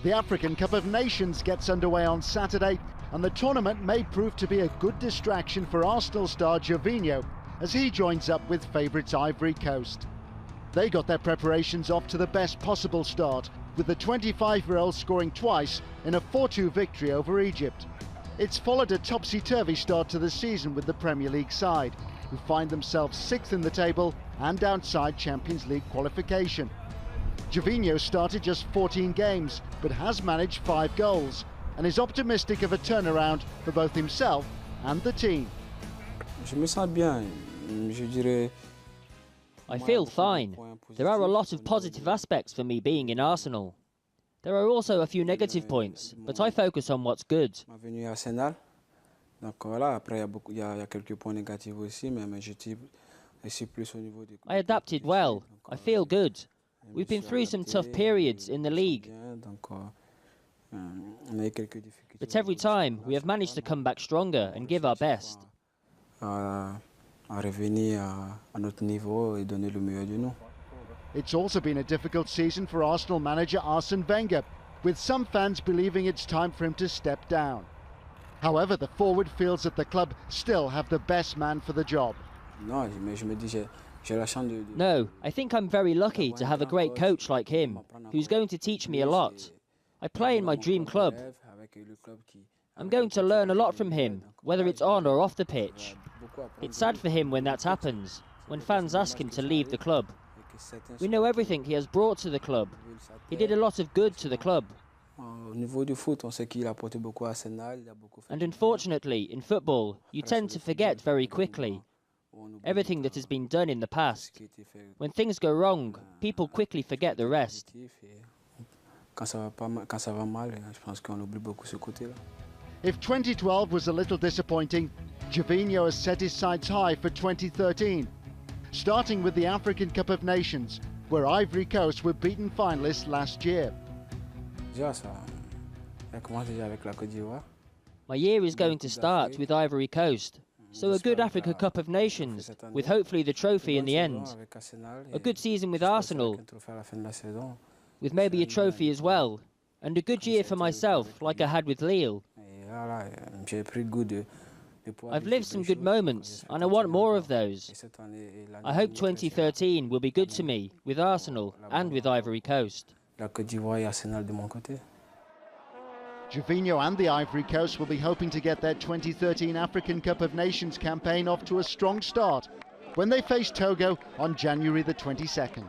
The African Cup of Nations gets underway on Saturday, and the tournament may prove to be a good distraction for Arsenal star Gervinho as he joins up with favourites Ivory Coast. They got their preparations off to the best possible start, with the 25-year-old scoring twice in a 4-2 victory over Egypt. It's followed a topsy-turvy start to the season with the Premier League side, who find themselves 6th in the table and outside Champions League qualification. Gervinho started just 14 games, but has managed 5 goals, and is optimistic of a turnaround for both himself and the team. I feel fine. There are a lot of positive aspects for me being in Arsenal. There are also a few negative points, but I focus on what's good. I adapted well. I feel good. We've been through some tough periods in the league, but every time we have managed to come back stronger and give our best. It's also been a difficult season for Arsenal manager Arsene Wenger, with some fans believing it's time for him to step down. However, the forward feels that the club still have the best man for the job. No, I think I'm very lucky to have a great coach like him, who's going to teach me a lot. I play in my dream club. I'm going to learn a lot from him, whether it's on or off the pitch. It's sad for him when that happens, when fans ask him to leave the club. We know everything he has brought to the club. He did a lot of good to the club. And unfortunately, in football, you tend to forget very quickly everything that has been done in the past. When things go wrong, people quickly forget the rest. If 2012 was a little disappointing, Gervinho has set his sights high for 2013, starting with the African Cup of Nations, where Ivory Coast were beaten finalists last year. My year is going to start with Ivory Coast, so a good Africa Cup of Nations, with hopefully the trophy in the end. A good season with Arsenal, with maybe a trophy as well, and a good year for myself, like I had with Lille. I've lived some good moments, and I want more of those. I hope 2013 will be good to me, with Arsenal and with Ivory Coast. Gervinho and the Ivory Coast will be hoping to get their 2013 African Cup of Nations campaign off to a strong start when they face Togo on January the 22nd.